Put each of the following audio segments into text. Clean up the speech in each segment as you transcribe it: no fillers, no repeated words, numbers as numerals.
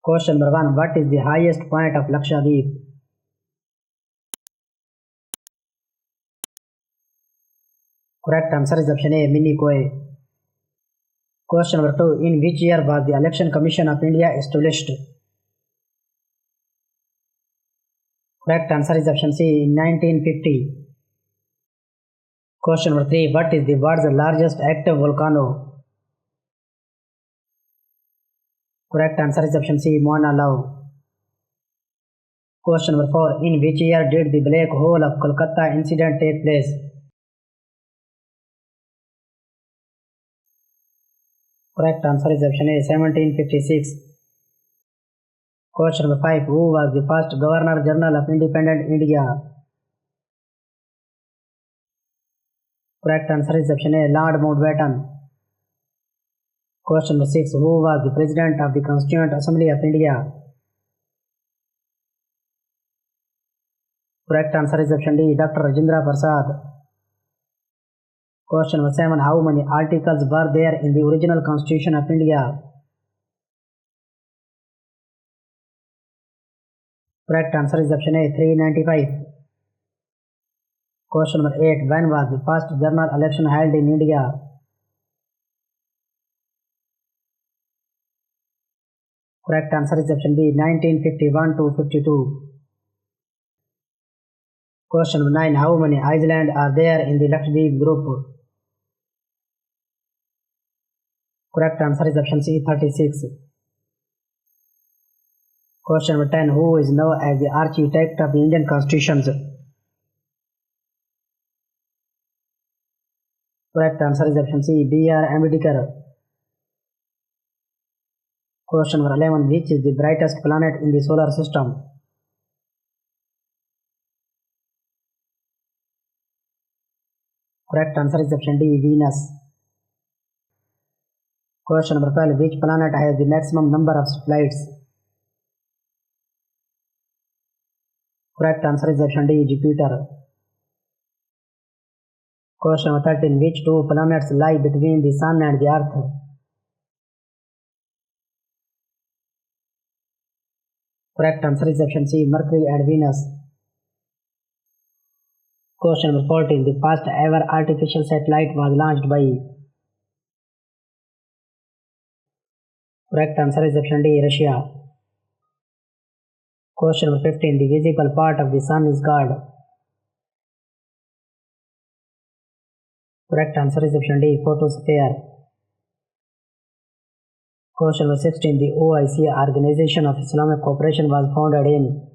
Question number 1. What is the highest point of Lakshadweep? Correct answer is option A, Minicoy. Question number 2. In which year was the Election Commission of India established? Correct answer is option C, in 1950. Question number 3. What is the world's largest active volcano? Correct answer is option C, Mauna Loa. Question number 4. In which year did the Black Hole of Kolkata incident take place? Correct answer is option A, 1756. Question number 5. Who was the first Governor General of Independent India? Correct answer is option A, Lord Mountbatten. Question number 6. Who was the President of the Constituent Assembly of India? Correct answer is option D, Dr. Rajendra Prasad. Question number 7. How many articles were there in the original Constitution of India? Correct answer is option A, 395. Question number 8. When was the first general election held in India? Correct answer is option B, 1951 to 52. Question number 9. How many islands are there in the Lakshadweep group? Correct answer is option C, 36. Question number 10. Who is known as the architect of the Indian Constitution? Correct answer is option C, B.R. Ambedkar. Question number 11. Which is the brightest planet in the solar system? Correct answer is option D, Venus. Question number 12. Which planet has the maximum number of satellites? Correct answer is option D, Jupiter. Question number 13. Which two planets lie between the Sun and the Earth? Correct answer is option C, Mercury and Venus. Question number 14. The first ever artificial satellite was launched by? Correct answer is option D, Russia. Question number 15. The visible part of the Sun is called? Correct answer is option D, photosphere. Question number 16. The OIC, Organization of Islamic Cooperation, was founded in?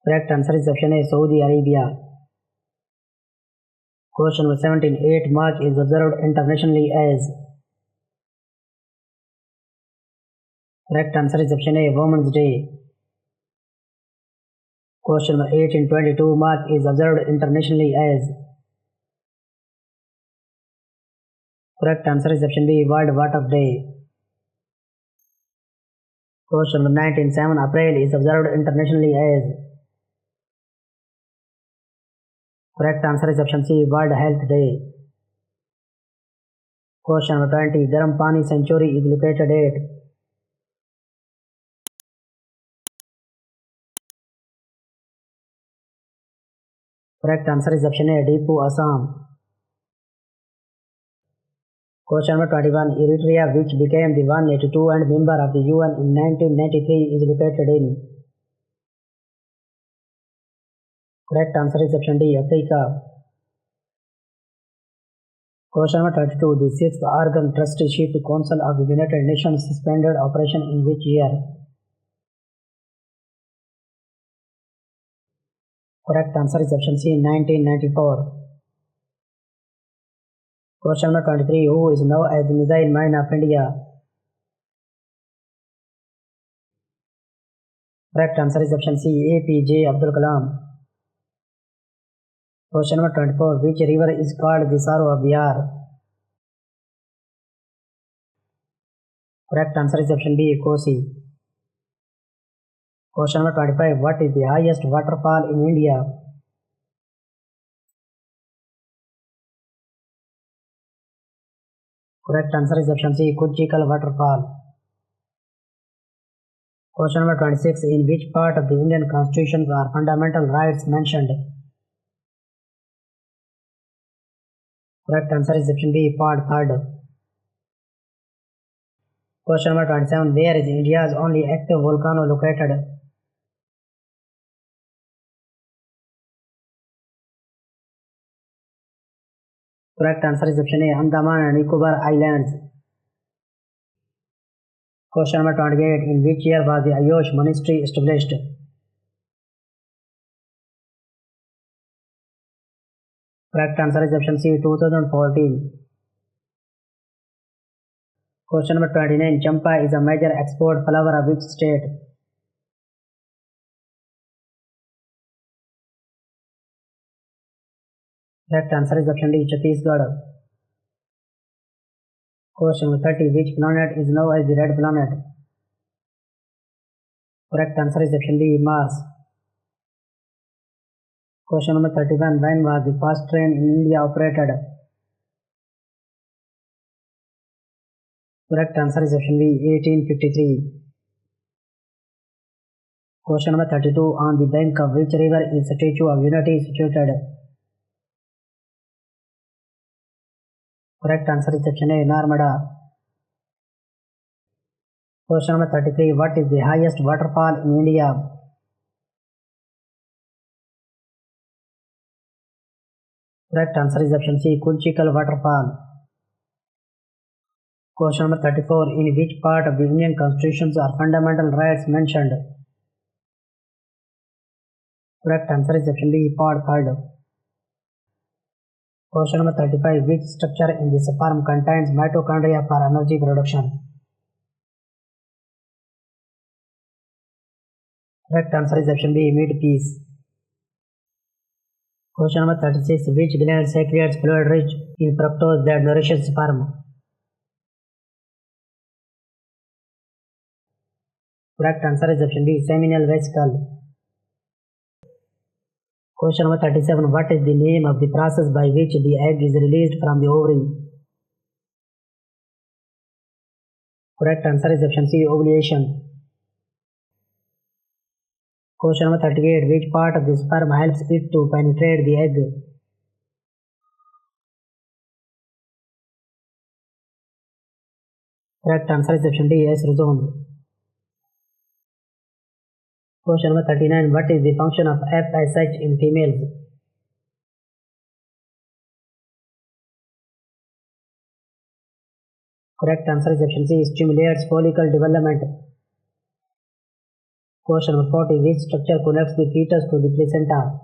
Correct answer is option A, Saudi Arabia. Question number 17. 8 March is observed internationally as? Correct answer is option A, Women's Day. Question number 18. 22 March is observed internationally as? Correct answer is option B, World Water Day. Question number 19. 7 April is observed internationally as? Correct answer is option C, World Health Day. Question number 20. Garam Pani Sanctuary is located at? Correct answer is option A, Dipu, Assam. Question number 21. Eritrea, which became the 182 and member of the UN in 1993, is located in? Correct answer is option D, Africa. Question number 32. The 6th Organ Trusteeship Council of the United Nations suspended operation in which year? Correct answer is option C, 1994. Question number 23. Who is known as the Missile Man of India? Correct answer is option C, APJ Abdul Kalam. Question number 24. Which river is called the Sorrow of Bihar? Correct answer is option B, Kosi. Question number 25. What is the highest waterfall in India? Correct answer is option C, Kunchikal waterfall. Question number 26. In which part of the Indian Constitution are fundamental rights mentioned? Correct answer is option B, part 3rd. Question number 27. Where is India's only active volcano located? Correct answer is option A, Andaman and Nicobar Islands. Question number 28. In which year was the Ayush Ministry established? Correct answer is option C, 2014. Question number 29. Champa is a major export flower of which state? Correct answer is option D, Chhattisgarh. Question number 30. Which planet is known as the red planet? Correct answer is option D, Mars. Question number 31. When was the first train in India operated? Correct answer is option B, 1853. Question number 32. On the bank of which river is Statue of Unity situated? Correct answer is option A, Narmada. Question number 33. What is the highest waterfall in India? Correct answer is option C, Kunchikal waterfall. Question number 34. In which part of the Indian Constitution are fundamental rights mentioned? Correct answer is option B, part 3rd. Question number 35. Which structure in the sperm contains mitochondria for energy production? Correct answer is option B, midpiece. Question number 36. Which gland secretes fluid rich in fructose that nourishes sperm? Correct answer is option D, seminal vesicle. Question number 37. What is the name of the process by which the egg is released from the ovary? Correct answer is option C, ovulation. Question number 38. Which part of the sperm helps it to penetrate the egg? Correct answer is option D, S rhizomes. Question number 39. What is the function of FSH in females? Correct answer is option C, stimulates follicle development. Question number 40. Which structure connects the fetus to the placenta?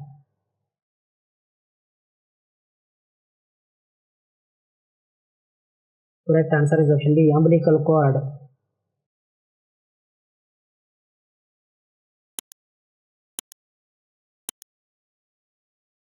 Correct answer is option D, umbilical cord.